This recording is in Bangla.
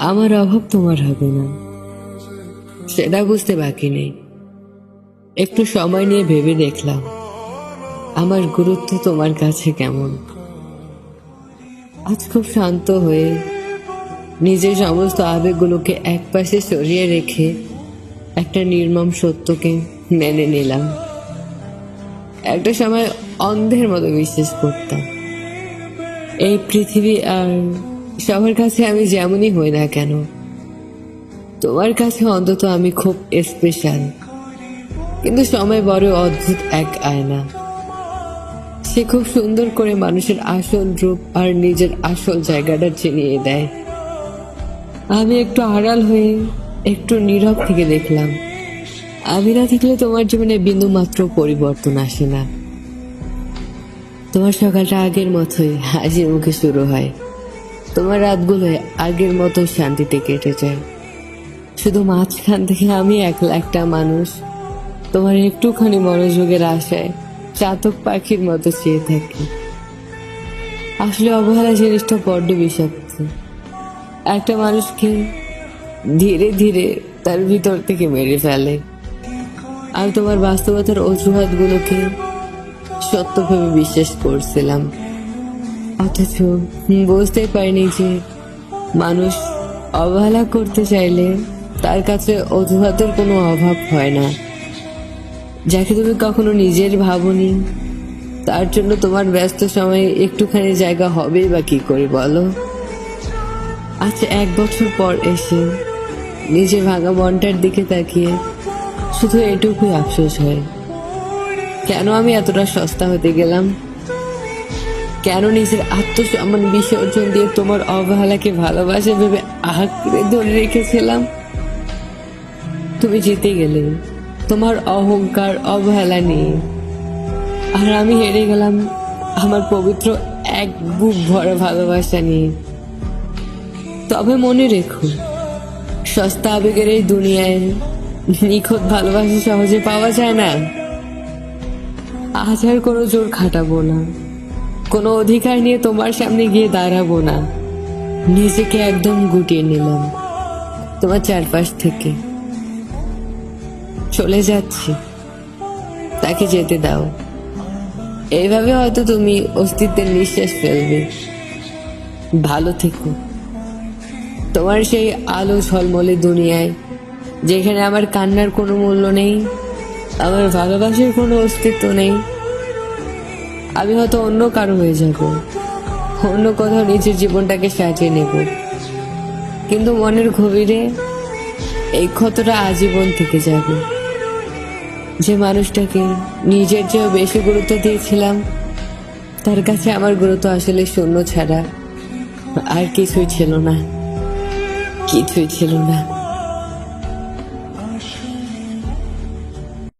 আমার অভাব তোমার হবে না, সেটা বুঝতে বাকি নেই। একটু সময় নিয়ে ভেবে দেখলাম আমার গুরুত্ব তোমার কাছে কেমন। আজ খুব শান্ত হয়ে নিজের সমস্ত আবেগগুলোকে একপাশে সরিয়ে রেখে একটা নির্মম সত্যকে মেনে নিলাম। একটা সময় অন্ধের মতো বিশ্বাস করতাম এই পৃথিবী আর সবার কাছে আমি যেমনই হই না কেন, তোমার কাছে অন্তত আমি খুব স্পেশাল। কিন্তু সময় বড় অদ্ভুত এক আয়না, সে খুব সুন্দর করে মানুষের আসল রূপ আর নিজের আসল জায়গাটা চিনিয়ে দেয়। আমি একটু আড়াল হয়ে একটু নীরব থেকে দেখলাম আমি না থাকলে তোমার জীবনে বিন্দু মাত্র পরিবর্তন আসে না। তোমার সকালটা আগের মতোই হাসি মুখে শুরু হয়, তোমার রাতগুলো আগের মতো শান্তিতে কেটে যায়। শুধু মাঝখান থেকে আমি একলা একটা মানুষ তোমার একটুখানি মনোযোগের আশায় চাতক পাখির মতো চেয়ে থাকি। আসলে অবহেলা জিনিসটা বড্ড বিষাক্ত, একটা মানুষকে ধীরে ধীরে তার ভিতর থেকে মেরে ফেলে। আমি তোমার বাস্তবতার অজুহাতগুলোকে সত্য ভেবে বিশ্বাস করছিলাম, অথচ বুঝতে পারিনি যে মানুষ অবহেলা করতে চাইলে তার কাছে অজুহাতের কোনো অভাব হয় না। যাকে তুমি কখনো নিজের ভাবনি তার জন্য তোমার ব্যস্ত সময়ে একটুখানি জায়গা হবেই বা কি করে বলো। আজ 1 বছর পর এসে নিজের ভাঙা মনটার দিকে তাকিয়ে শুধু এটুকুই আফসোস হয়, কেন আমি এতটা সস্তা হতে গেলাম? কেন নিজের আত্মসম্মান বিসর্জন দিয়ে তোমার অবহেলাকে ভালোবাসা ভেবে আঁকড়ে ধরে রেখেছিলাম? তুমি জিতে গেলে তোমার অহংকার অবহেলা নিয়ে, আর আমি হেরে গেলাম আমার পবিত্র এক বুক ভরা ভালোবাসা নিয়ে। তবে মনে রেখো, সস্তা আবেগের এই দুনিয়ায় নিখুঁত ভালোবাসা সহজে পাওয়া যায় না। আজ আর কোনো জোর খাটাবো না, কোনো অধিকার নিয়ে তোমার সামনে গিয়ে দাঁড়াবো না। নিজেকে একদম গুটিয়ে নিলাম তোমার চারপাশ থেকে। চলে যাচ্ছি, তাকে যেতে দাও। এইভাবে হয়তো তুমি অস্তিত্বের নিঃশ্বাস ফেলবে। ভালো থেকো তোমার সেই আলো ঝলমলে দুনিয়ায়, যেখানে আমার কান্নার কোনো মূল্য নেই, আমার ভালোবাসার কোনো অস্তিত্ব নেই। আমি হয়তো অন্য কারো হয়ে যাব, অন্য কোথাও নিজের জীবনটাকে সাজিয়ে নেব, কিন্তু মনের গভীরে এই ক্ষতটা আজীবন থেকে যাবে। যে মানুষটাকে নিজের চেয়েও বেশি গুরুত্ব দিয়েছিলাম, তার কাছে আমার গুরুত্ব আসলে শূন্য ছাড়া আর কিছুই ছিল না, কিছুই ছিল না।